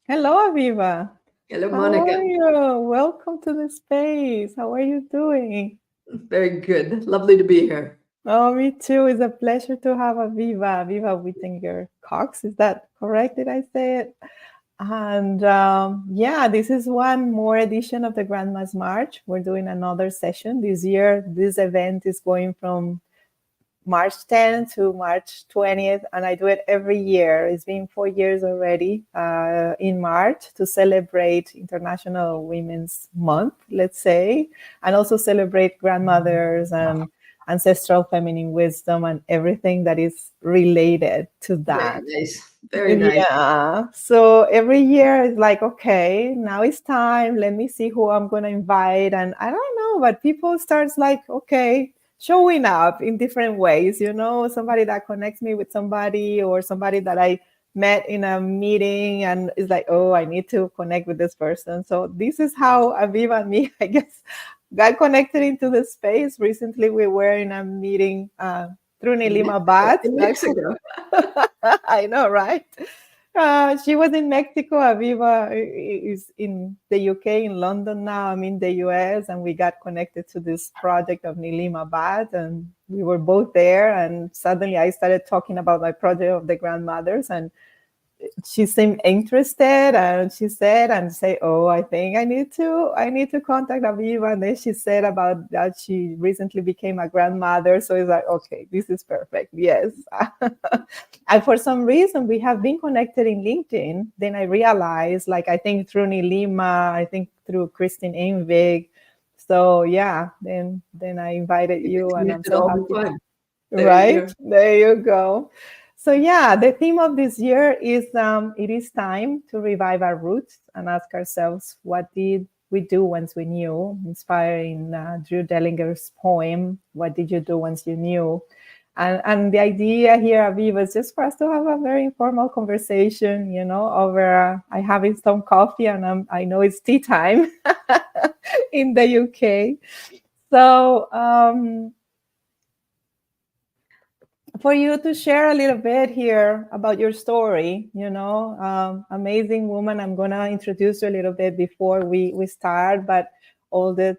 Hello, Aviva. Hello, How Monica. are you? Welcome to the space. How are you doing? Very good. Lovely to be here. Oh, me too. It's a pleasure to have Avivah Wittenberg-Cox. Is that correct? Did I say it? And yeah, this is one more edition of the Grandma's March. We're doing another session this year. This event is going from March 10th to March 20th, and I do it every year. It's been 4 years already in March to celebrate International Women's Month, let's say, and also celebrate grandmothers and ancestral feminine wisdom and everything that is related to Very that. nice. Very nice. Yeah. So every year it's like, okay, now it's time. Let me see who I'm gonna invite. And I don't know, but people starts like, okay, showing up in different ways, somebody that connects me with somebody or somebody that I met in a meeting and it's like, oh, I need to connect with this person. So this is how Aviva and me, I guess, got connected into the space. Recently we were in a meeting through In Nilima Mexico. Bat. In Mexico. I know, right? She was in Mexico. Aviva is in the UK, in London now. I'm in the US, and we got connected to this project of Nilima Bad, and we were both there. And suddenly, I started talking about my project of the grandmothers, and she seemed interested, and she said and say, oh, I think I need to contact Aviva. And then she said about that she recently became a grandmother, so it's like, okay, this is perfect, yes. And for some reason we have been connected in LinkedIn. Then I realized, like, I think through Nilima, I think through Christine Invig. So yeah, then I invited We get you, and I'm connected so all the happy. time. There you Right? go. There you go. So yeah, the theme of this year is it is time to revive our roots and ask ourselves, what did we do once we knew? Inspiring Drew Dellinger's poem, "What did you do once you knew?" And the idea here, Aviva, is just for us to have a very informal conversation, over I having some coffee, and I know it's tea time in the UK. So for you to share a little bit here about your story, amazing woman. I'm gonna introduce you a little bit before we start, but all the,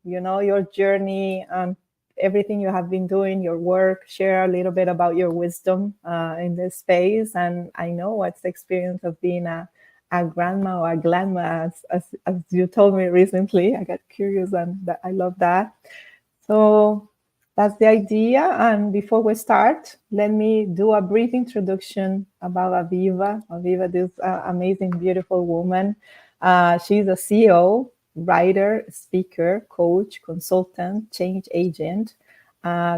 your journey and everything you have been doing, your work. Share a little bit about your wisdom in this space, and I know what's the experience of being a grandma or a grandma, as you told me recently. I got curious, and I love that. So that's the idea. And before we start, let me do a brief introduction about Aviva. Aviva, this amazing, beautiful woman. She's a CEO, writer, speaker, coach, consultant, change agent,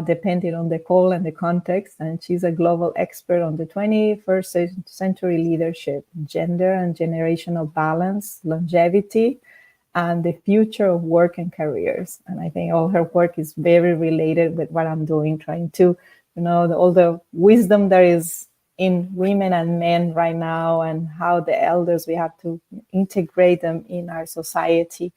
depending on the call and the context. And she's a global expert on the 21st century leadership, gender and generational balance, longevity, and the future of work and careers. And I think all her work is very related with what I'm doing, trying to, all the wisdom there is in women and men right now, and how the elders, we have to integrate them in our society.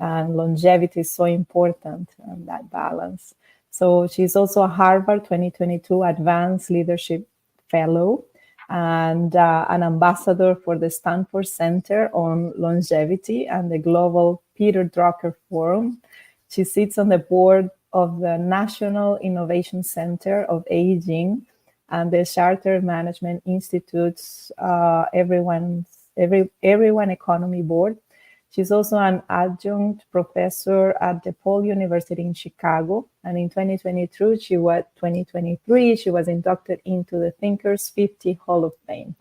And longevity is so important, and that balance. So she's also a Harvard 2022 Advanced Leadership Fellow, and an ambassador for the Stanford Center on Longevity and the Global Peter Drucker Forum. She sits on the board of the National Innovation Center of Aging and the Chartered Management Institute's Everyone Economy Board. She's also an adjunct professor at DePaul University in Chicago. And in 2023, she was inducted into the Thinkers 50 Hall of Fame.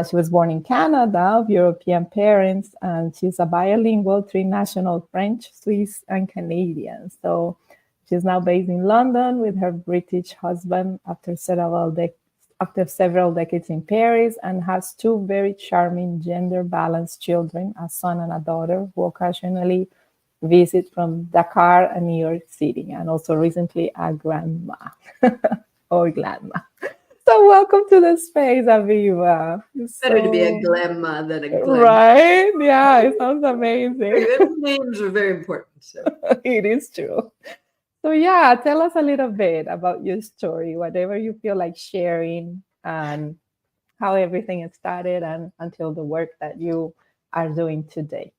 She was born in Canada of European parents, and she's a bilingual, trinational French, Swiss, and Canadian. So she's now based in London with her British husband after several decades in Paris, and has two very charming gender-balanced children, a son and a daughter, who occasionally visit from Dakar and New York City, and also recently a grandma or grandma. So welcome to the space, Aviva. Better to be a So glamma than a glam. right, yeah, it sounds amazing. Names are very important. So It is true. So yeah, tell us a little bit about your story, whatever you feel like sharing, and how everything started and until the work that you are doing today.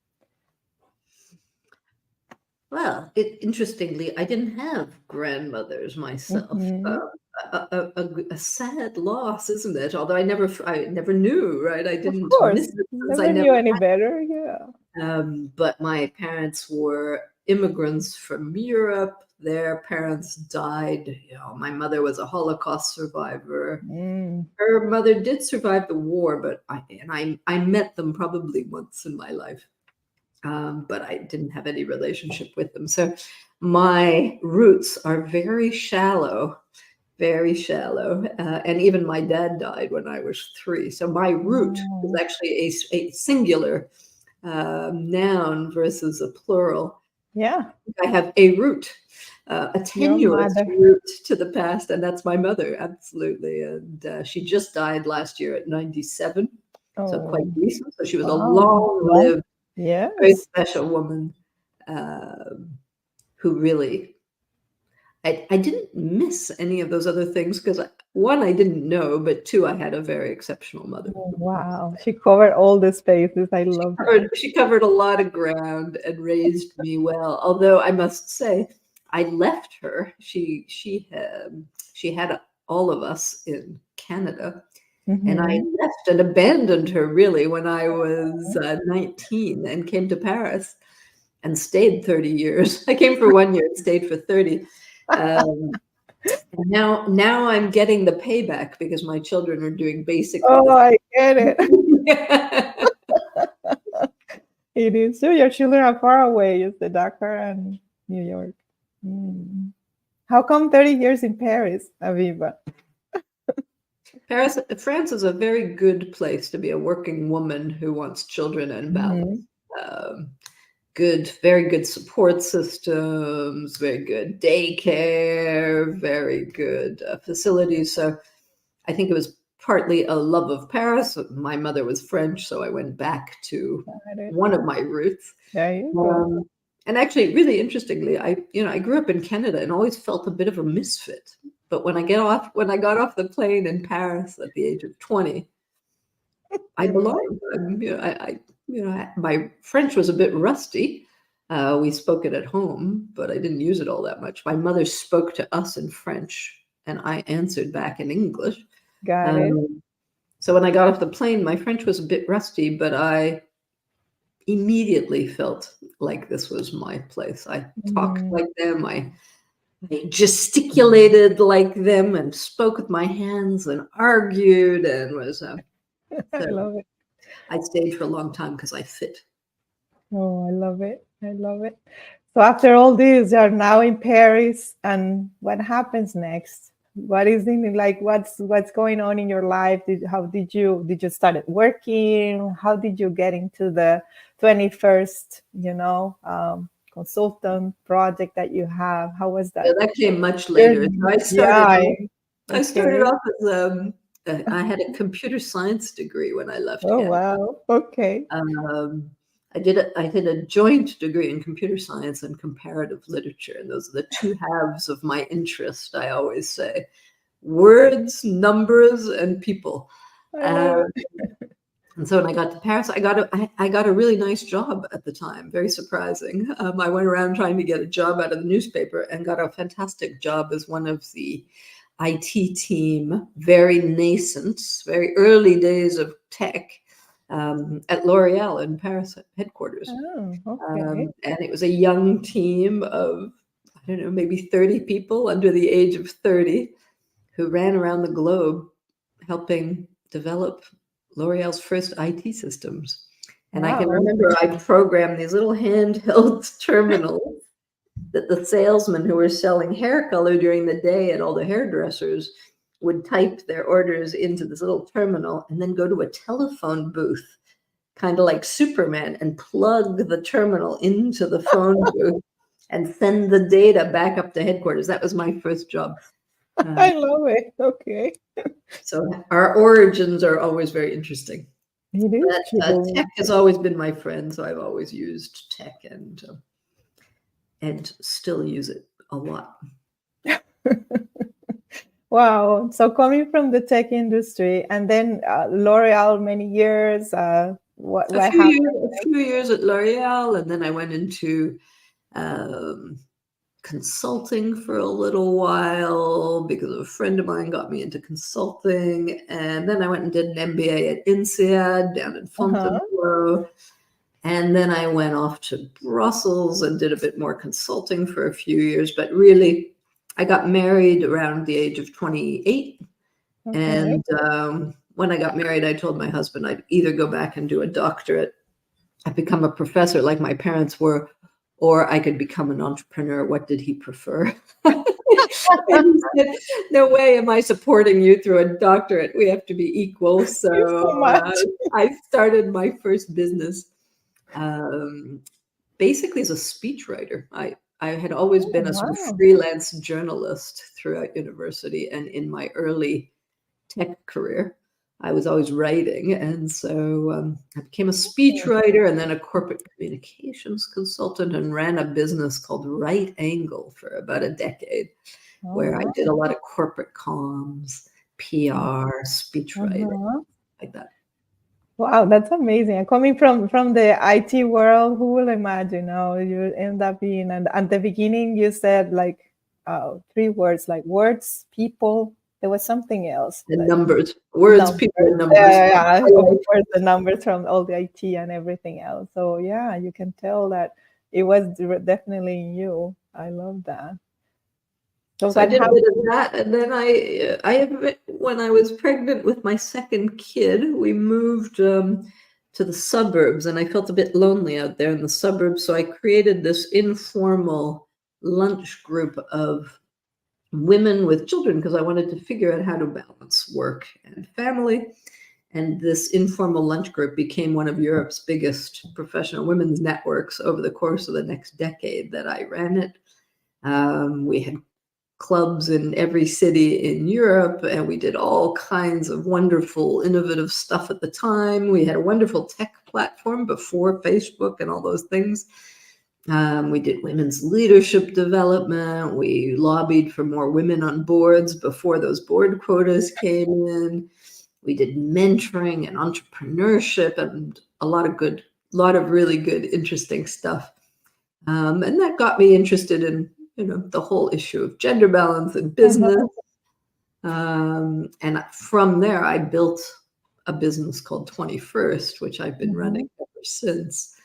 Well, interestingly, I didn't have grandmothers myself. A sad loss, isn't it? Although I never knew, right? I Of didn't miss course, it because I never knew never any better. Yeah. But my parents were immigrants from Europe. Their parents died. You know, my mother was a Holocaust survivor. Her mother did survive the war, but I met them probably once in my life. But I didn't have any relationship with them. So my roots are very shallow, very shallow. And even my dad died when I was 3. So my root is actually a singular noun versus a plural. Yeah. I have a root, a tenuous root to the past, and that's my mother, absolutely. And she just died last year at 97, so quite recent. So she was a long-lived, very special woman who really, I didn't miss any of those other things because, 1, I didn't know, but 2, I had a very exceptional mother. Oh, wow. She covered all the spaces. I love that. She covered a lot of ground and raised me well. Although I must say, I left her. She had all of us in Canada. And I left and abandoned her really when I was 19 and came to Paris and stayed 30 years. I came for 1 year and stayed for 30. And now I'm getting the payback because my children are doing basically. Oh, I get it. It is true. Your children are far away. It's the Dakar and New York. How come 30 years in Paris, Avivah? France is a very good place to be a working woman who wants children and balance. Very good support systems, very good daycare, very good facilities. So I think it was partly a love of Paris. My mother was French, so I went back to one of my roots. There you go. And actually, really interestingly, I grew up in Canada and always felt a bit of a misfit. But when I got off the plane in Paris at the age of 20, I belonged. My French was a bit rusty. We spoke it at home, but I didn't use it all that much. My mother spoke to us in French, and I answered back in English. Got it. So when I got off the plane, my French was a bit rusty, but I immediately felt like this was my place. I talked like them. I gesticulated like them and spoke with my hands and argued and was. I love it. I stayed for a long time because I fit. Oh, I love it. I love it. So after all this, you are now in Paris, and what happens next? What is like? What's going on in your life? How did you start working? How did you get into the 21st, consultant project that you have? How was that? Yeah, that came much later. So I started off as I had a computer science degree when I left. Oh, wow. Okay. I did a joint degree in computer science and comparative literature, and those are the 2 halves of my interest. I always say, words, numbers, and people. And so when I got to Paris, I got a really nice job at the time. Very surprising. I went around trying to get a job out of the newspaper and got a fantastic job as one of the IT team, very nascent, very early days of tech. At L'Oreal in Paris headquarters. Oh, okay. And it was a young team of, I don't know, maybe 30 people under the age of 30 who ran around the globe helping develop L'Oreal's first IT systems. And I can remember I programmed these little handheld terminals that the salesmen who were selling hair color during the day at all the hairdressers would type their orders into this little terminal and then go to a telephone booth, kind of like Superman, and plug the terminal into the phone booth and send the data back up to headquarters. That was my first job. I love it. Okay. So our origins are always very interesting. It is true. Tech has always been my friend, so I've always used tech and still use it a lot. Wow. So coming from the tech industry and then L'Oreal many years, what happened? A few years at L'Oreal, and then I went into um, consulting for a little while because a friend of mine got me into consulting. And then I went and did an MBA at INSEAD down in Uh-huh. Fontainebleau. And then I went off to Brussels and did a bit more consulting for a few years. But really, I got married around the age of 28. Okay. And when I got married, I told my husband I'd either go back and do a doctorate, I'd become a professor like my parents were, or I could become an entrepreneur. What did he prefer? And he said, no way am I supporting you through a doctorate. We have to be equal. Thank So you so much. I started my first business basically as a speechwriter. I had always been a sort of Wow. freelance journalist throughout university and in my early tech career. I was always writing. And so I became a speechwriter and then a corporate communications consultant and ran a business called Right Angle for about a decade, Oh, where I wow. did a lot of corporate comms, PR, speechwriting, Uh-huh. like that. Wow, that's amazing. And coming from the IT world, who will imagine? Oh, you end up being, and at the beginning you said like three words, like words, people. There was something else, And like numbers, words, numbers. people, and Yeah, numbers. yeah, yeah. Of course, the numbers from all the IT and everything else. So yeah, you can tell that it was definitely you. I love that. So So I that did a happened. bit of that, and then when I was pregnant with my second kid, we moved to the suburbs, and I felt a bit lonely out there in the suburbs. So I created this informal lunch group of women with children because I wanted to figure out how to balance work and family. And this informal lunch group became one of Europe's biggest professional women's networks over the course of the next decade that I ran it. We had clubs in every city in Europe, and we did all kinds of wonderful, innovative stuff at the time. We had a wonderful tech platform before Facebook and all those things. We did women's leadership development. We lobbied for more women on boards before those board quotas came in. We did mentoring and entrepreneurship and a lot of really good, interesting stuff. And that got me interested in, the whole issue of gender balance in business. Uh-huh. And from there, I built a business called 21st, which I've been running Mhm. ever since,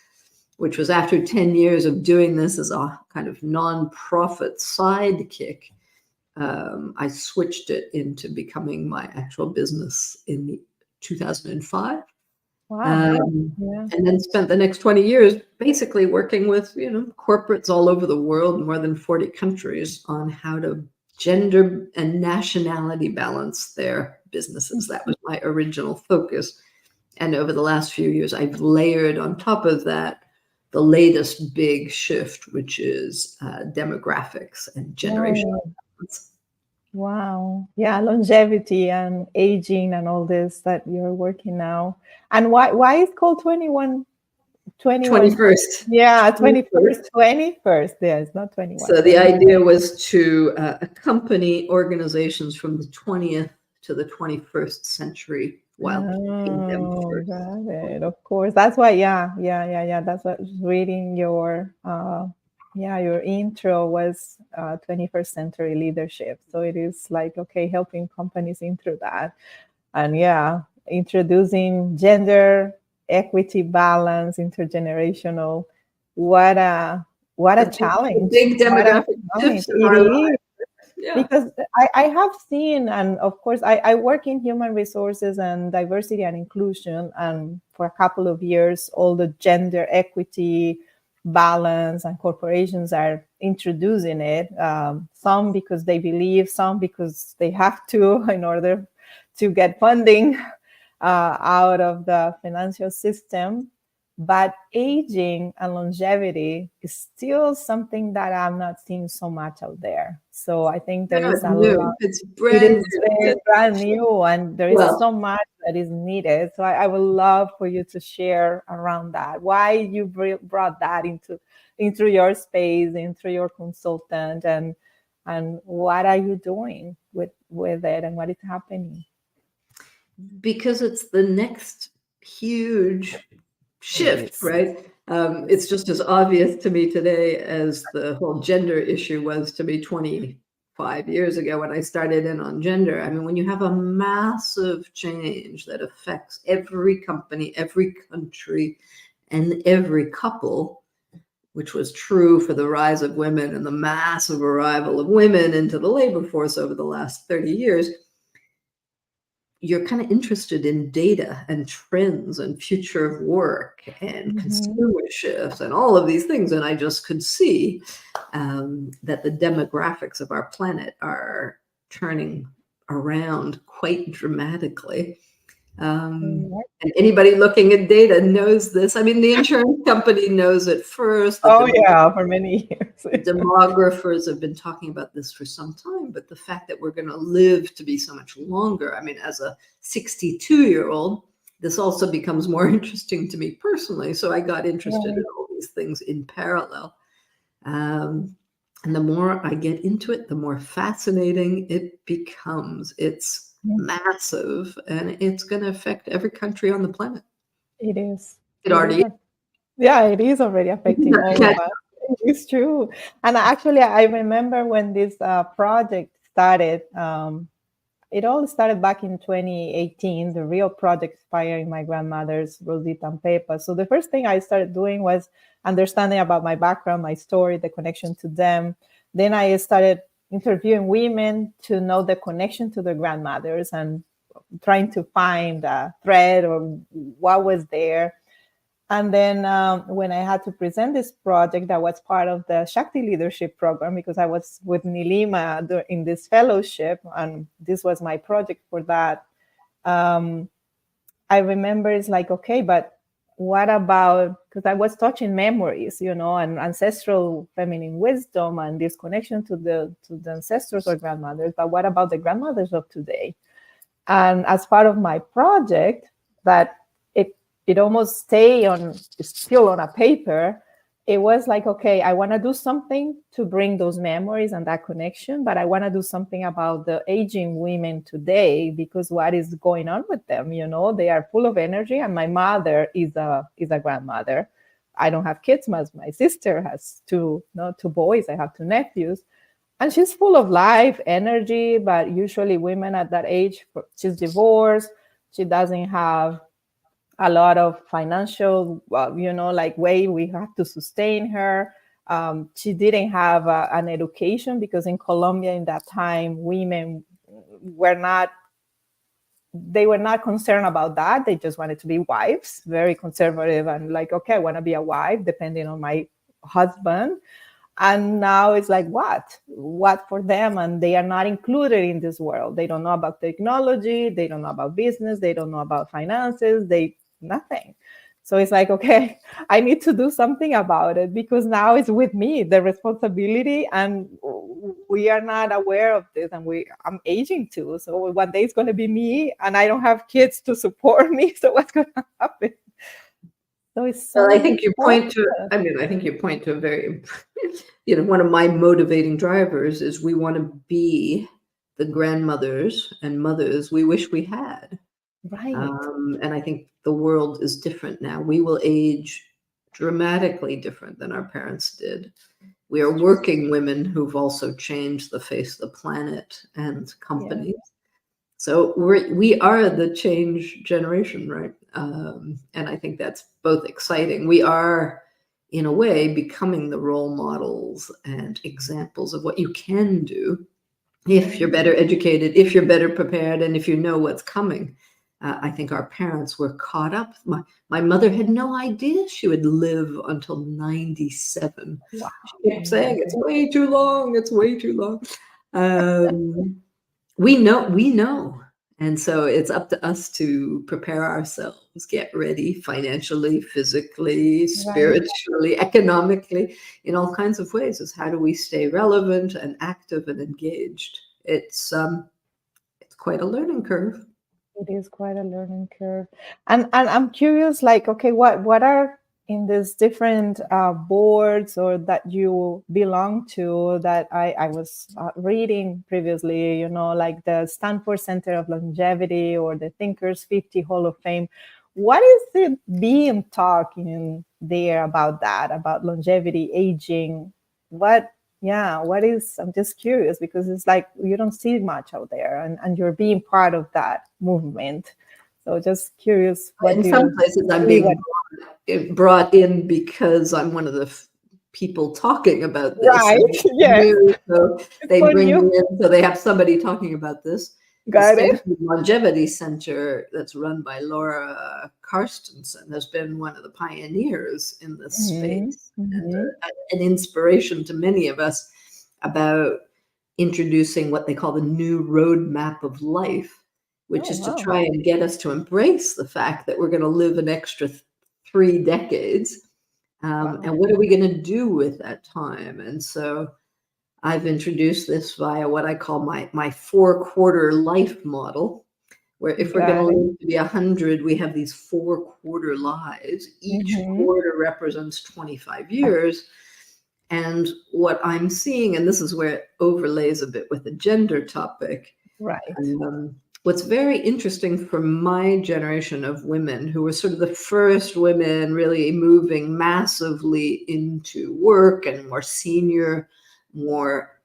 which was after 10 years of doing this as a kind of nonprofit sidekick. I switched it into becoming my actual business in 2005. Wow. Um, Yeah. and then spent the next 20 years basically working with, corporates all over the world, more than 40 countries, on how to gender and nationality balance their businesses. That was my original focus. And over the last few years, I've layered on top of that the latest big shift, which is demographics and generational Oh, balance. wow. Yeah, longevity and aging and all this that you're working now. And why is called 21? 21st. Yeah, 21st. 21st. Yeah, it's not 21, So the 20. idea was to accompany organizations from the 20th to the 21st century while keeping them Oh, first. got it. Of course. That's why, yeah. That's what reading your your intro was 21st century leadership. So it is like, okay, helping companies in through that. And yeah, introducing gender equity, balance, intergenerational. What a what a A challenge. big What a demographic challenge shifts in it our is. lives. Yeah. Because I have seen, and of course I work in human resources and diversity and inclusion, and for a couple of years all the gender equity, balance, and corporations are introducing it, some because they believe, some because they have to in order to get funding out of the financial system. But aging and longevity is still something that I'm not seeing so much out there. So I think there No, is it's a lot. new. It's It brand is new. very brand new, and there is Well, so much that is needed. So I would love for you to share around that. Why you brought that into your space, into your consultant, and And what are you doing with it, and what is happening? Because it's the next huge shift, It right? It's just as obvious to me today as the whole gender issue was to me 25 years ago when I started in on gender. I mean, when you have a massive change that affects every company, every country, and every couple, which was true for the rise of women and the massive arrival of women into the labor force over the last 30 years, you're kind of interested in data and trends and future of work and consumer shifts and all of these things. And I just could see that the demographics of our planet are turning around quite dramatically. And anybody looking at data knows this. I mean, the insurance company knows it first. Oh yeah, for many years. Demographers have been talking about this for some time, but the fact that we're going to live to be so much longer, I mean, as a 62-year-old, this also becomes more interesting to me personally. So I got interested in all these things in parallel. And the more I get into it, the more fascinating it becomes. It's massive, and it's going to affect every country on the planet. It is. It already is. Yeah, it is already affecting all of us. It's true. And actually, I remember when this project started, it all started back in 2018, the real project inspiring my grandmothers, Rosita and Pepa. So the first thing I started doing was understanding about my background, my story, the connection to them. Then I started interviewing women to know the connection to their grandmothers and trying to find a thread or what was there. And then when I had to present this project that was part of the Shakti Leadership Program, because I was with Nilima in this fellowship, and this was my project for that, I remember it's like, okay, but what about, because I was touching memories, and ancestral feminine wisdom and this connection to the ancestors or grandmothers, but what about the grandmothers of today? And as part of my project, that it almost still on a paper, it was like, okay, I want to do something to bring those memories and that connection, but I want to do something about the aging women today, because what is going on with them? They are full of energy, and my mother is a grandmother. I don't have kids. My sister has two boys. I have two nephews. And she's full of life, energy, but usually women at that age, she's divorced. She doesn't have a lot of financial, way we have to sustain her. She didn't have an education, because in Colombia in that time, women were not concerned about that. They just wanted to be wives, very conservative, and like, okay, I want to be a wife depending on my husband. And now it's like, what for them? And they are not included in this world. They don't know about technology. They don't know about business. They don't know about finances. Nothing. So it's like, okay, I need to do something about it, because now it's with me, the responsibility, and we are not aware of this, and I'm aging too. So one day it's going to be me, and I don't have kids to support me. So what's going to happen? So it's so I think you point to, I think you point to a very, one of my motivating drivers is we want to be the grandmothers and mothers we wish we had. Right. And I think the world is different now. We will age dramatically different than our parents did. We are working women who've also changed the face of the planet and companies. Yeah. So we are the change generation, right? And I think that's both exciting. We are, in a way, becoming the role models and examples of what you can do if you're better educated, if you're better prepared, and if you know what's coming. I think our parents were caught up. My mother had no idea she would live until 97. Wow. She kept saying, it's way too long. It's way too long. We know. And so it's up to us to prepare ourselves, get ready financially, physically, spiritually, economically, in all kinds of ways. Is how do we stay relevant and active and engaged? It's quite a learning curve. It is quite a learning curve. And I'm curious, like, okay, what are in these different boards or that you belong to that I was reading previously, you know, like the Stanford Center of Longevity or the Thinkers 50 Hall of Fame. What is it being talking there about that, about longevity, aging? What is, I'm just curious because it's like you don't see much out there and you're being part of that movement. So just curious, what In do some you places, I'm see? being brought in because I'm one of the people talking about this. Right. And Yes. so It's they for bring me you. in, so they have somebody talking about this. The Got it. Stanford Longevity Center that's run by Laura Karstensen has been one of the pioneers in this space and an inspiration to many of us about introducing what they call the new roadmap of life, which Oh, is to wow. try and get us to embrace the fact that we're going to live an extra 3 decades. Wow. And what are we going to do with that time? And so I've introduced this via what I call my 4-quarter life model, where if we're going to Got it. live to be 100, we have these 4-quarter lives. Each quarter represents 25 years. And what I'm seeing, and this is where it overlays a bit with the gender topic, Right. what's very interesting for my generation of women, who were sort of the first women really moving massively into work and more senior, more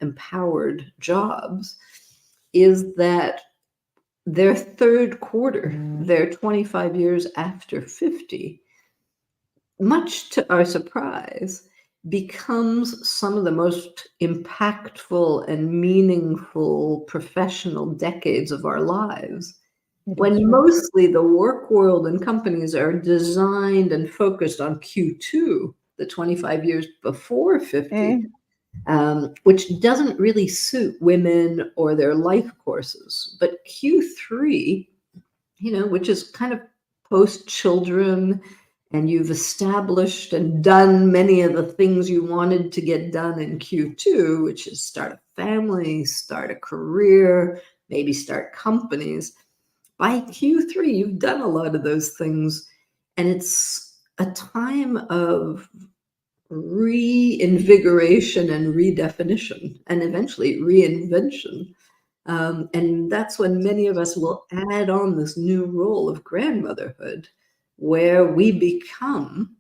empowered jobs, is that their 3rd quarter, their 25 years after 50, much to our surprise, becomes some of the most impactful and meaningful professional decades of our lives. When mostly the work world and companies are designed and focused on Q2, the 25 years before 50, which doesn't really suit women or their life courses. But Q3, you know, which is kind of post-children, and you've established and done many of the things you wanted to get done in Q2, which is start a family, start a career, maybe start companies. By Q3, you've done a lot of those things, and it's a time of reinvigoration and redefinition, and eventually reinvention. And that's when many of us will add on this new role of grandmotherhood, where we become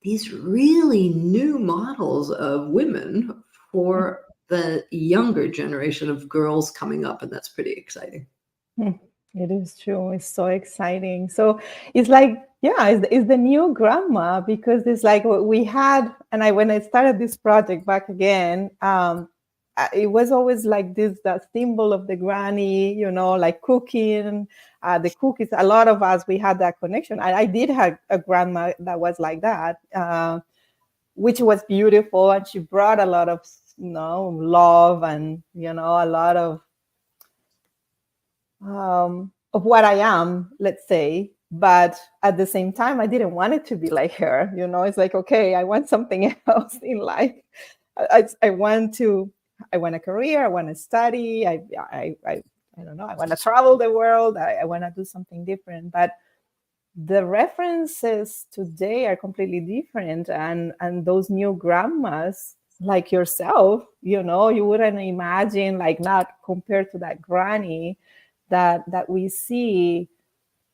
these really new models of women for the younger generation of girls coming up. And that's pretty exciting. It is true. It's so exciting. So it's like, it's the new grandma, because it's like what we had. And when I started this project back again, it was always like this, that symbol of the granny, you know, like cooking, the cookies. A lot of us, we had that connection. I did have a grandma that was like that, which was beautiful. And she brought a lot of, you know, love and, you know, a lot of what I am, let's say. But at the same time, I didn't want it to be like her. You know, it's like, okay, I want something else in life. I want a career. I want to study. I don't know. I want to travel the world. I want to do something different. But the references today are completely different. And those new grandmas, like yourself, you know, you wouldn't imagine, like, not compared to that granny that we see.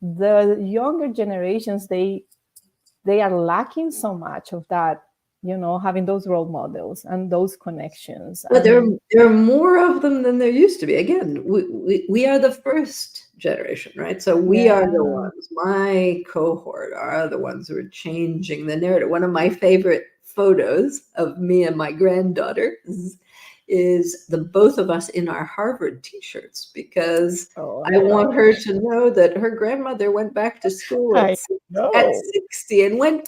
The younger generations, they are lacking so much of that, you know, having those role models and those connections. Well, there are more of them than there used to be. Again, we are the first generation, right? So we are the ones, my cohort are the ones who are changing the narrative. One of my favorite photos of me and my granddaughter is the both of us in our Harvard t-shirts, because I want her to know that her grandmother went back to school at 60 and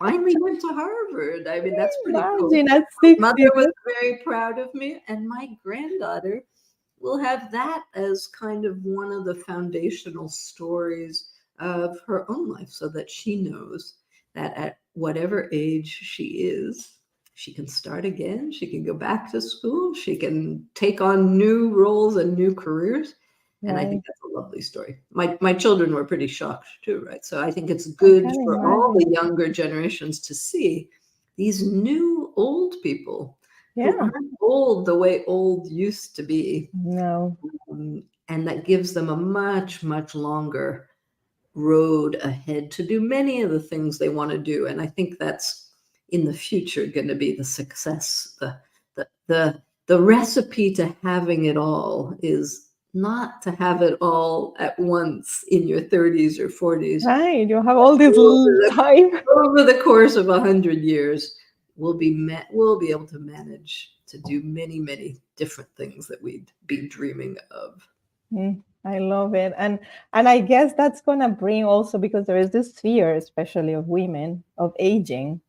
finally went to Harvard. I mean, that's pretty cool. At 60. My mother was was very proud of me, and my granddaughter will have that as kind of one of the foundational stories of her own life, so that she knows that at whatever age she is, she can start again, she can go back to school, she can take on new roles and new careers. And I Right. think that's a lovely story. My children were pretty shocked too, right? So I think it's I good can for all imagine. the younger generations to see these new old people who Yeah. aren't old the way old used to be. No. And that gives them a much, much longer road ahead to do many of the things they want to do. And I think that's in the future going to be the success. The recipe to having it all is not to have it all at once in your 30s or 40s. Right. You have all this Over time. over the course of 100 years, we'll be able to manage to do many, many different things that we'd be dreaming of. I love it. And I guess that's gonna bring also, because there is this fear, especially of women, of aging.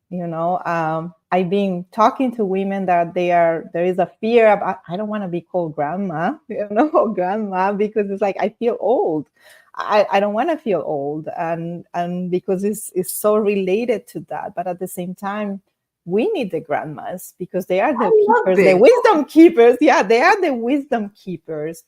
I've been talking to women that there is a fear of, I don't want to be called grandma, or grandma, because it's like I feel old. I don't want to feel old, and because it's so related to that. But at the same time, we need the grandmas because they are the I love keepers, the being wisdom keepers. Yeah, they are the wisdom keepers,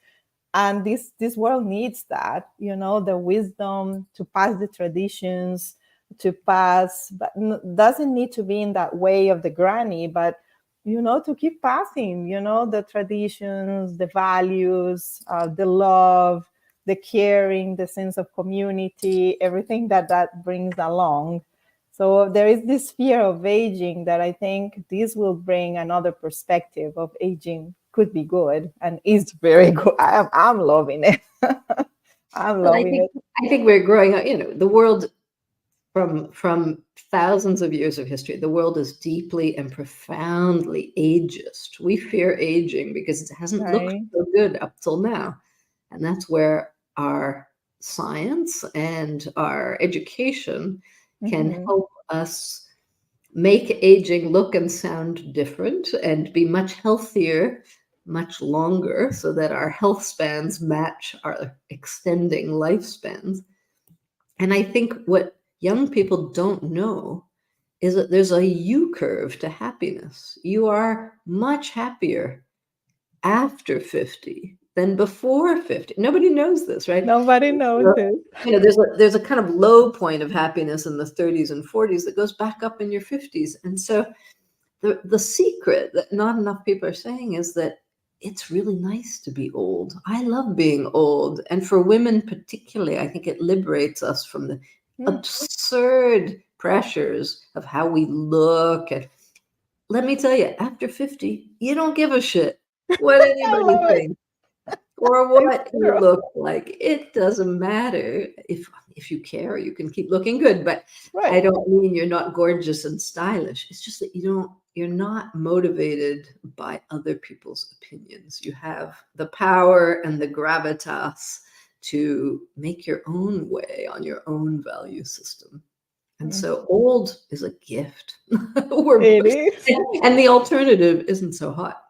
and this world needs that, the wisdom to pass the traditions, to pass, but doesn't need to be in that way of the granny, but to keep passing, the traditions, the values, the love, the caring, the sense of community, everything that brings along. So there is this fear of aging that I think this will bring another perspective of aging could be good and is very good. I'm loving it. I'm Well, loving it. I think we're growing up, the world from thousands of years of history, the world is deeply and profoundly ageist. We fear aging because it hasn't looked Right. so good up till now. And that's where our science and our education can Mm-hmm. help us make aging look and sound different and be much healthier, much longer, so that our health spans match our extending lifespans. And I think what young people don't know is that there's a U curve to happiness. You are much happier after 50 than before 50. Nobody knows this, right? Nobody knows this. There's a kind of low point of happiness in the 30s and 40s that goes back up in your 50s. And so the secret that not enough people are saying is that it's really nice to be old. I love being old. And for women particularly, I think it liberates us from the absurd pressures of how we look. And let me tell you, after 50, you don't give a shit what I anybody love it. thinks or It's what you true. look like. It doesn't matter. If you care, you can keep looking good. But I Right. don't mean you're not gorgeous and stylish. It's just that you're not motivated by other people's opinions. You have the power and the gravitas to make your own way on your own value system. And so old is a gift. It is. And the alternative isn't so hot.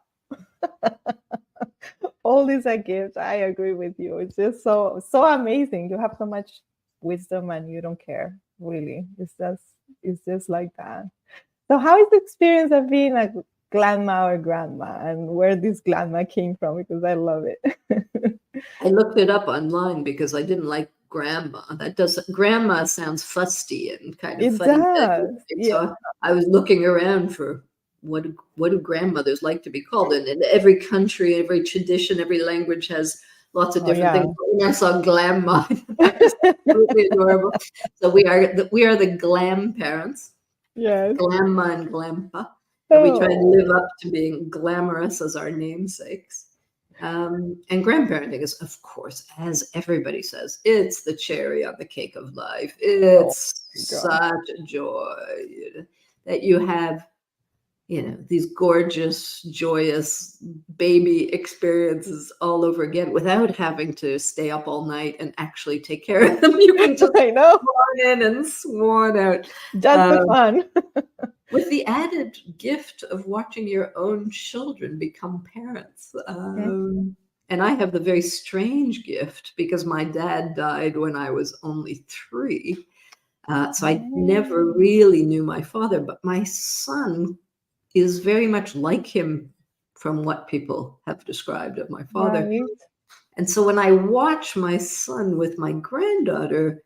All these are gifts. I agree with you. It's just so amazing. You have so much wisdom and you don't care. Really. It's just like that. So how is the experience of being a grandma or grandma, and where this grandma came from? Because I love it. I looked it up online because I didn't like grandma. Grandma sounds fusty and kind of It fuddy duddy. does. Yeah. So I was looking around for what do grandmothers like to be called? And every country, every tradition, every language has lots of Oh different yeah. things. But when I saw grandma, that was absolutely adorable. So we are the glam parents, Yes. grandma and grandpa, and we try and live Oh, up to being glamorous as our namesakes. And grandparenting is, of course, as everybody says, it's the cherry on the cake of life. oh It's my God. such a joy that you have, these gorgeous, joyous baby experiences all over again without having to stay up all night and actually take care of them. You can just I know. swan in and swan out. Just the Um, fun. with the added gift of watching your own children become parents. And I have the very strange gift because my dad died when I was only 3. So I never really knew my father, but my son is very much like him from what people have described of my father. Right. And so when I watch my son with my granddaughter,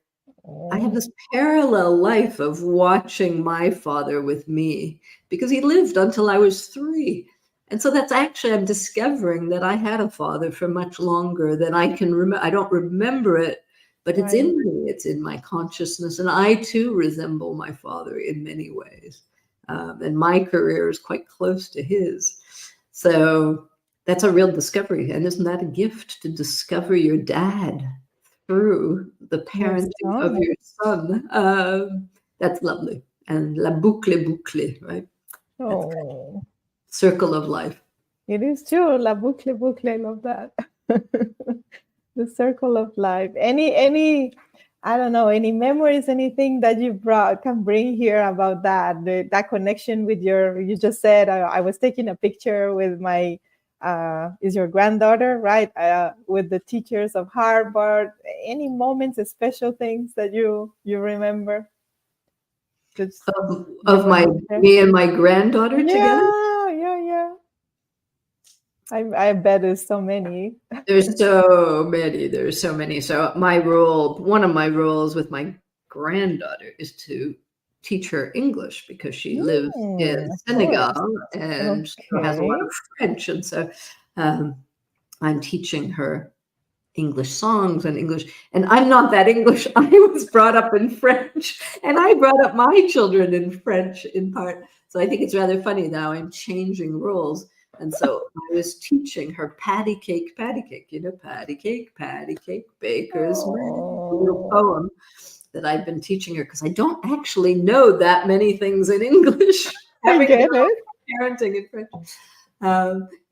I have this parallel life of watching my father with me because he lived until I was 3. And so that's actually, I'm discovering that I had a father for much longer than I can remember. I don't remember it, but it's Right. in me, it's in my consciousness. And I too resemble my father in many ways. And my career is quite close to his. So that's a real discovery. And isn't that a gift to discover your dad through the Your parenting of son. your son? That's lovely. And la boucle boucle, right? That's kind of Oh, circle of life. it is true. La boucle boucle. I love that. The circle of life. Any, I don't know, any memories, anything that you brought can bring here about that, that connection with you just said, I was taking a picture with my, is your granddaughter, right? With the teachers of Harvard. Any moments, special things that you remember? Just you Of want my to share? me and my granddaughter together. Yeah, yeah, yeah. I bet there's so many. There's so many. There's so many. So one of my roles with my granddaughter is to teach her English because she lives in Of Senegal course. and so has a lot Okay. of French. And so um, I'm teaching her English songs and English. And I'm not that English. I was brought up in French and I brought up my children in French in part. So I think it's rather funny now I'm changing roles. And so I was teaching her patty cake, you know, patty cake, baker's man, a little Oh, poem that I've been teaching her because I don't actually know that many things in English, I having get grown it. up parenting in French.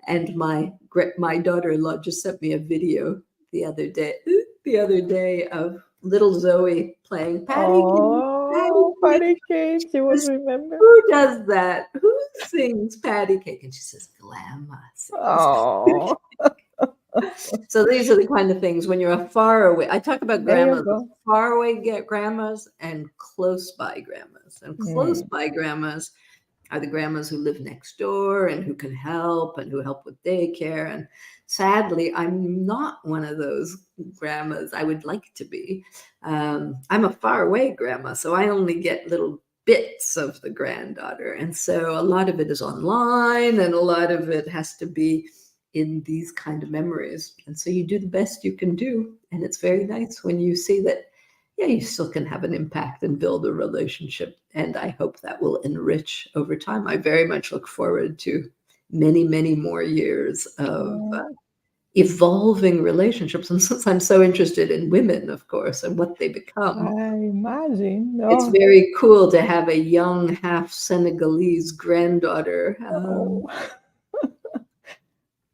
And my daughter-in-law just sent me a video the other day of little Zoe playing patty cake, Oh, patty cake. She would Says, remember. who does that? Who sings patty cake? And she says, Glamma sings. Oh, So these are the kind of things when you're a far away. I talk about there you grandmas, go. far away grandmas and close by grandmas. And close Mm. by grandmas are the grandmas who live next door and who can help and who help with daycare. And sadly, I'm not one of those grandmas. I would like to be. I'm a far away grandma, so I only get little bits of the granddaughter. And so a lot of it is online and a lot of it has to be in these kind of memories. And so you do the best you can do. And it's very nice when you see that, yeah, you still can have an impact and build a relationship. And I hope that will enrich over time. I very much look forward to many, many more years of Oh, evolving relationships. And since I'm so interested in women, of course, and what they become, I imagine. it's No. very cool to have a young half Senegalese granddaughter. Oh.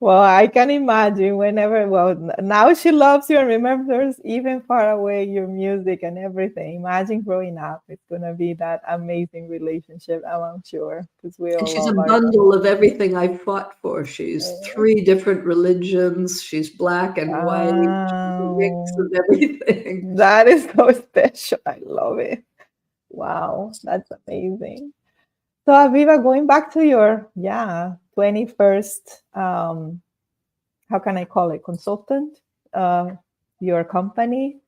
Well, I can imagine whenever, well, now she loves you and remembers even far away your music and everything. Imagine growing up. It's going to be that amazing relationship, I'm sure, because we And all she's a love our bundle of everything I fought for. She's daughter. 3 different religions. She's black and white. She's a mix Wow. of everything. That is so special. I love it. Wow, that's amazing. So, Aviva, going back to your, 21st, how can I call it, consultant, uh, your company.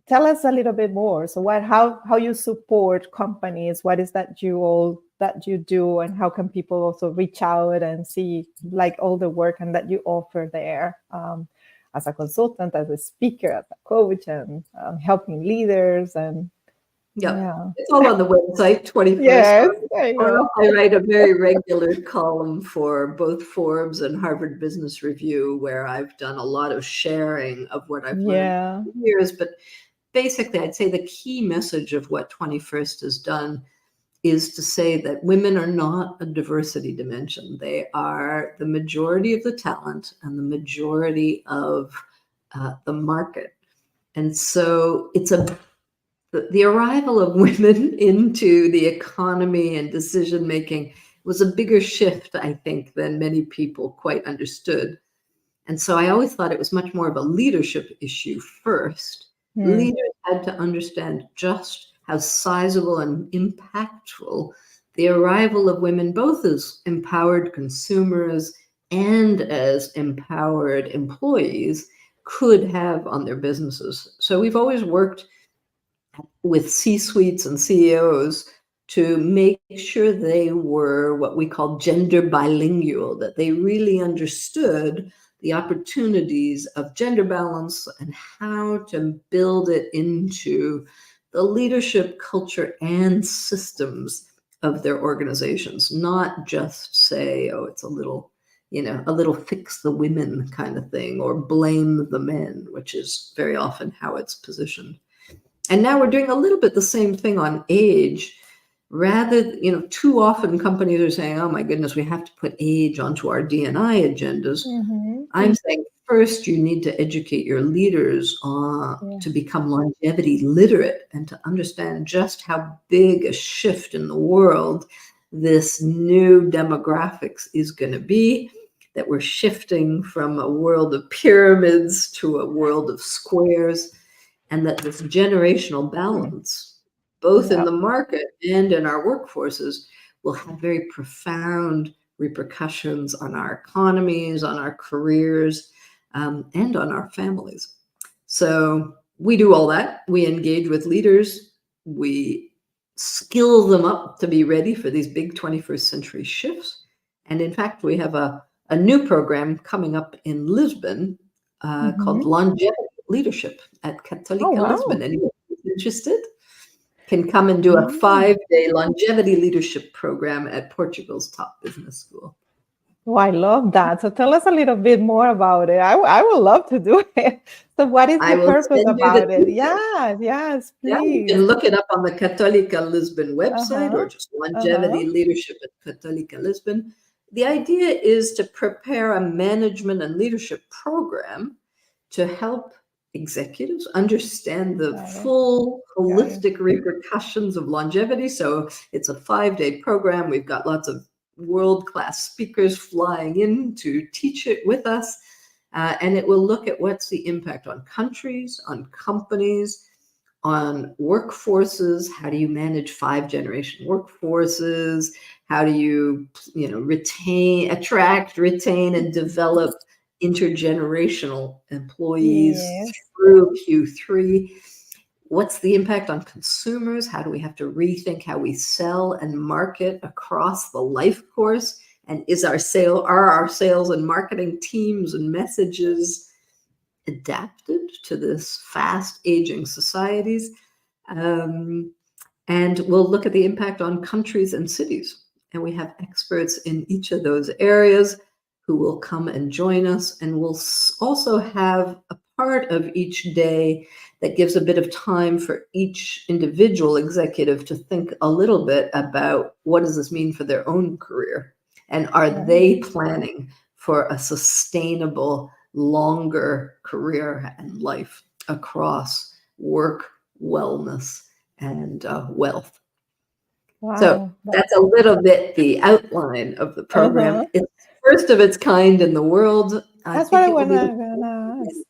Tell us a little bit more. So how you support companies, what is that you do, and how can people also reach out and see like all the work and that you offer there, as a consultant, as a speaker, as a coach, and helping leaders, and Yep. yeah. It's all on the website, 21st. Yes, I Or know. else I write a very regular column for both Forbes and Harvard Business Review, where I've done a lot of sharing of what I've learned Yeah. for years. But basically, I'd say the key message of what 21st has done is to say that women are not a diversity dimension. They are the majority of the talent and the majority of the market. And so it's the arrival of women into the economy and decision making was a bigger shift, I think, than many people quite understood. And so I always thought it was much more of a leadership issue first. Hmm. Leaders had to understand just how sizable and impactful the arrival of women, both as empowered consumers, and as empowered employees could have on their businesses. So we've always worked with C-suites and CEOs to make sure they were what we call gender bilingual, that they really understood the opportunities of gender balance and how to build it into the leadership culture and systems of their organizations, not just say, oh, it's a little fix the women kind of thing, or blame the men, which is very often how it's positioned. And now we're doing a little bit the same thing on age. Rather, too often companies are saying, oh my goodness, we have to put age onto our D&I agendas. Mm-hmm. I'm saying first you need to educate your leaders Yeah. to become longevity literate and to understand just how big a shift in the world this new demographics is going to be, that we're shifting from a world of pyramids to a world of squares, and that this generational balance, both in the market and in our workforces, will have very profound repercussions on our economies, on our careers, and on our families. So we do all that. We engage with leaders. We skill them up to be ready for these big 21st century shifts. And in fact, we have a new program coming up in Lisbon called Longevity Leadership at Católica Lisbon. Anyone who's interested can come and do a 5-day longevity leadership program at Portugal's top business school. Oh, I love that. So tell us a little bit more about it. I would love to do it. So what is the purpose about it? Yes, please. Yeah, you can look it up on the Católica Lisbon website or just longevity leadership at Católica Lisbon. The idea is to prepare a management and leadership program to help executives understand the full holistic repercussions of longevity. So it's a 5-day program. We've got lots of world-class speakers flying in to teach it with us. And it will look at what's the impact on countries, on companies, on workforces. How do you manage 5-generation workforces? How do you, attract, retain, and develop intergenerational employees through Q3? What's the impact on consumers? How do we have to rethink how we sell and market across the life course? And are our sales and marketing teams and messages adapted to this fast aging societies? And we'll look at the impact on countries and cities. And we have experts in each of those areas who will come and join us. And we'll also have a part of each day that gives a bit of time for each individual executive to think a little bit about what does this mean for their own career? And are they planning for a sustainable, longer career and life across work, wellness, and wealth? Wow. So that's a little bit the outline of the program. It's first of its kind in the world. That's what I want to ask.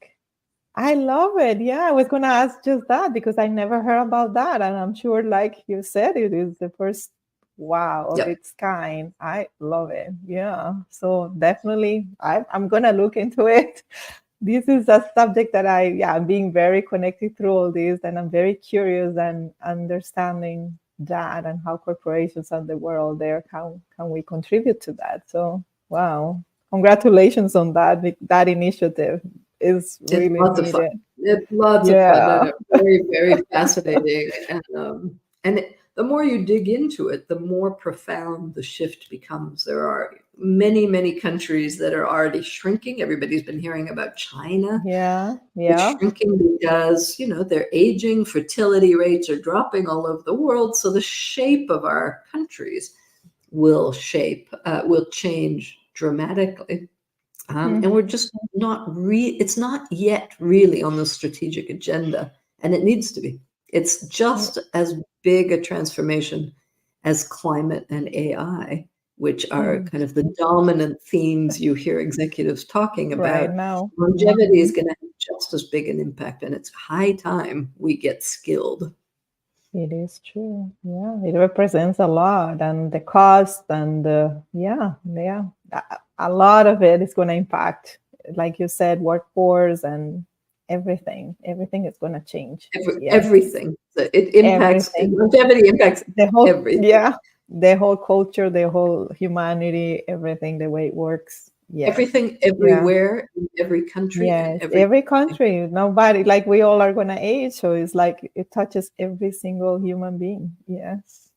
I love it. Yeah, I was going to ask just that because I never heard about that. And I'm sure, like you said, it is the first of its kind. I love it. Yeah. So definitely, I'm going to look into it. This is a subject that I'm being very connected through all this. And I'm very curious and understanding that and how corporations and the world there, how can we contribute to that? So, wow. Congratulations on that initiative. It's really lots of fun. It's lots of fun. And very, very fascinating. And the more you dig into it, the more profound the shift becomes. There are many, many countries that are already shrinking. Everybody's been hearing about China. They're shrinking because, they're aging, fertility rates are dropping all over the world. So the shape of our countries will change dramatically. And we're just it's not yet really on the strategic agenda, and it needs to be. It's just as big a transformation as climate and AI, which are kind of the dominant themes you hear executives talking about. Right now. Longevity is going to have just as big an impact, and it's high time we get skilled. It is true. Yeah, it represents a lot, and the cost, and a lot of it is going to impact, like you said, workforce and everything. Everything is going to change. Yes, Everything. So it impacts, everything. longevity impacts The whole, everything. yeah, the whole culture, the whole humanity, everything, the way it works. Yes. Everything, Yeah. everywhere, in every country, and Yes. every. Every country, nobody, like we all are going to age. So it's like it touches every single human being. Yes.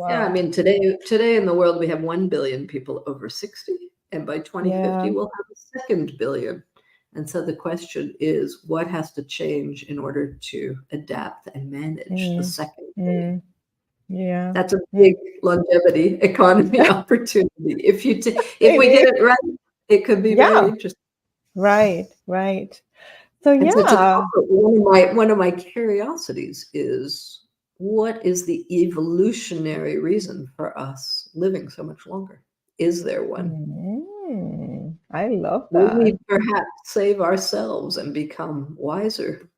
Yeah, I Wow. mean, today in the world, we have 1 billion people over 60, and by 2050, Yeah. we'll have a second billion. And so the question is, what has to change in order to adapt and manage the Mm, second billion? mm, yeah. That's a Yeah. big longevity economy opportunity. If It we get is. it right, it could be very Yeah. interesting. Right. Right. So And so to yeah. also, one of my curiosities is, what is the evolutionary reason for us living so much longer? Is there one? I love Will that. we perhaps save ourselves and become wiser?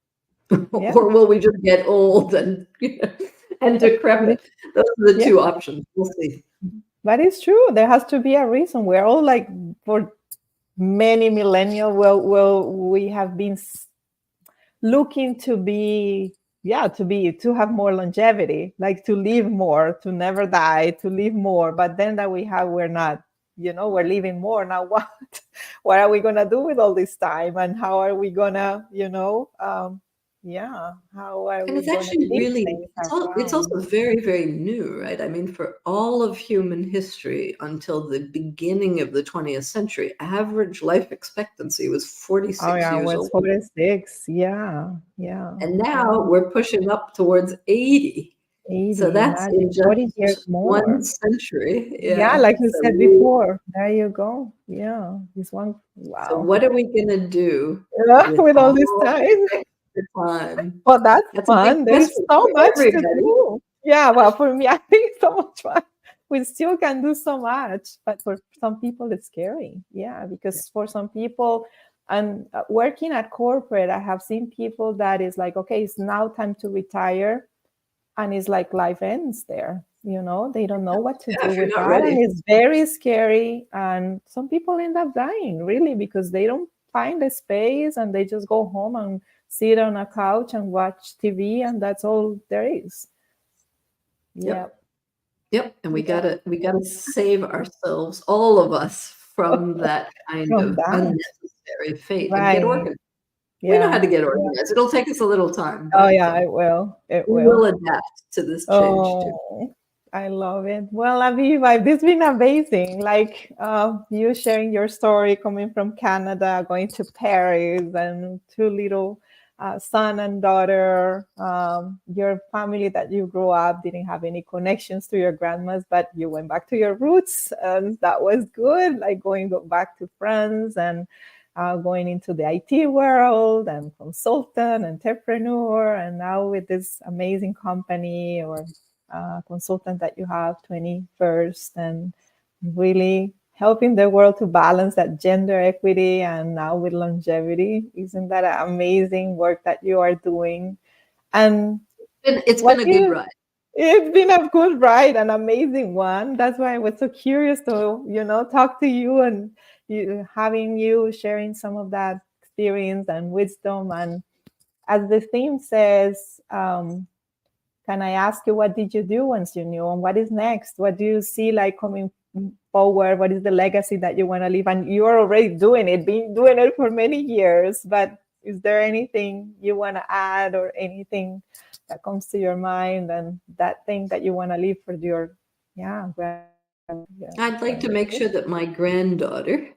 Yeah. Or will we just get old and and But decrepit? it's, Those are the yeah. two options. We'll see. But it's true. There has to be a reason. We're all like for many millennia. Well, we have been looking to be, yeah, to have more longevity, like to live more, to never die, to live more. But then that we're not, we're living more. Now what? What are we gonna do with all this time? And how are we gonna, yeah, how are And we it's gonna actually keep really, things it's around? also very, very new, right? I mean, for all of human history until the beginning of the 20th century, average life expectancy was Oh 46 yeah, years was old. 46. Yeah, yeah, And yeah. now we're pushing up towards 80. So 80, that's imagine in 40 years just one more. century. Yeah, Yeah. like you So said before. There you go. Yeah, this one. so Wow. what are we gonna do Yeah, with with all this all time. this extra time? Well, that's That's a big fun. There is question so for much to everybody. do. Yeah, well, for me, I think so much fun. We still can do so much, but for some people, it's scary. Yeah, Yeah. because for some people, and working at corporate, I have seen people that is like, okay, it's now time to retire, and it's like life ends there. They don't know what to Yeah, do if you're with not that, and ready. it's very scary. And some people end up dying really because they don't find a space, and they just go home and sit on a couch and watch TV, and that's all there is. Yeah. Yep. Yep. And we Yeah. gotta save ourselves, all of us, from that kind From of that. unnecessary fate and get Right. organized. We know how Yeah. to get Yeah. organized. It'll take us a little time, Oh but yeah, it will. It we will will. adapt to this change too. Oh, I love it. Well, Aviva, this has been amazing. Like you sharing your story coming from Canada, going to Paris, and two little son and daughter. Your family that you grew up didn't have any connections to your grandmas, but you went back to your roots, and that was good. Like going back to France and going into the IT world and consultant, entrepreneur, and now with this amazing company or consultant that you have, 21st, and really helping the world to balance that gender equity and now with longevity. Isn't that an amazing work that you are doing? And It's what been a do good you ride. it's been a good ride, an amazing one. That's why I was so curious to, talk to you and having you sharing some of that experience and wisdom. And as the theme says, can I ask you what did you do once you knew, and what is next? What do you see like coming forward? What is the legacy that you want to leave? And you're already doing it, been doing it for many years. But is there anything you want to add or anything that comes to your mind and that thing that you want to leave for your, yeah, I'd like to make grandkids? sure that my granddaughter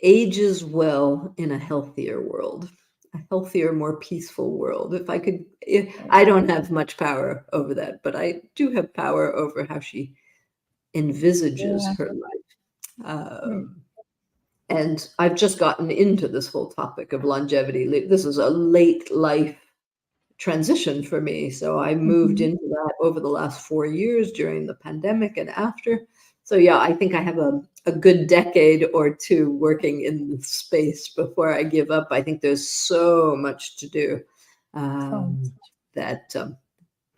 ages well in a healthier world, a healthier, more peaceful world. If I could, I don't have much power over that, but I do have power over how she envisages Yeah. her life. Mm. And I've just gotten into this whole topic of longevity. This is a late life transition for me. So I moved Mhm. into that over the last 4 years during the pandemic and after. So yeah, I think I have a good decade or two working in the space before I give up. I think there's so much to do, So, um, that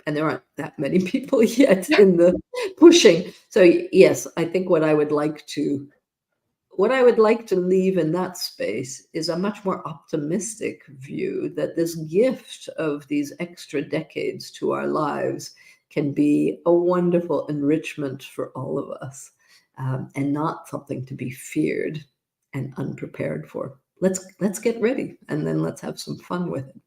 and there aren't that many people yet in the pushing. So yes, I think what I would like to leave in that space is a much more optimistic view that this gift of these extra decades to our lives can be a wonderful enrichment for all of us, and not something to be feared and unprepared for. Let's get ready, and then let's have some fun with it.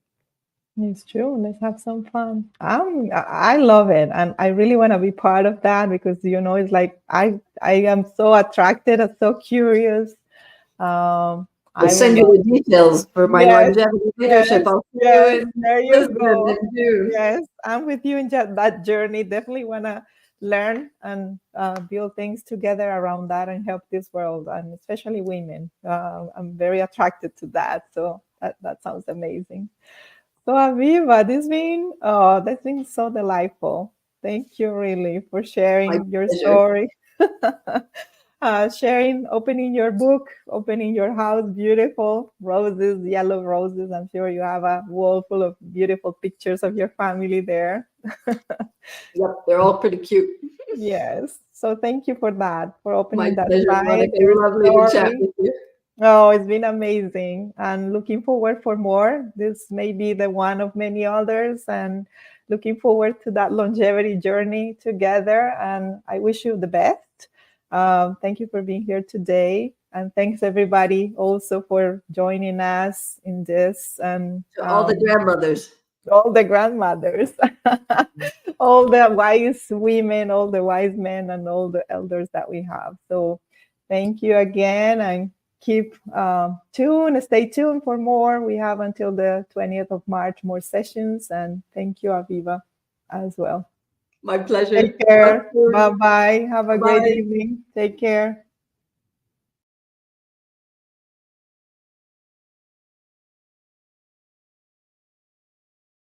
It's true. Let's have some fun. I love it, and I really want to be part of that because it's like I am so attracted and so curious. I'll I would send you love. the details for my Yes, longevity yes, leadership. I'll see you yes. in There you Lisbon go. in June. Yes, I'm with you in that journey. Definitely want to learn and build things together around that and help this world, and especially women. I'm very attracted to that. So that sounds amazing. So Aviva, that's been so delightful. Thank you really for My sharing your pleasure. story. Sharing, opening your book, opening your house, beautiful roses, yellow roses. I'm sure you have a wall full of beautiful pictures of your family there. Yep, they're all pretty cute. Yes. So thank you for that, for My opening that pleasure, side, Monica. your Lovely to chat story. with you. Oh, it's been amazing and looking forward for more. This may be the one of many others and looking forward to that longevity journey together. And I wish you the best. Thank you for being here today. And thanks everybody also for joining us in this and To all the grandmothers. all the grandmothers, all the wise women, all the wise men, and all the elders that we have. So thank you again and keep tuned, stay tuned for more. We have until the 20th of March more sessions. And thank you, Aviva, as well. My pleasure. Take Talk care. soon. Bye bye. Have a great Bye. evening. Take care.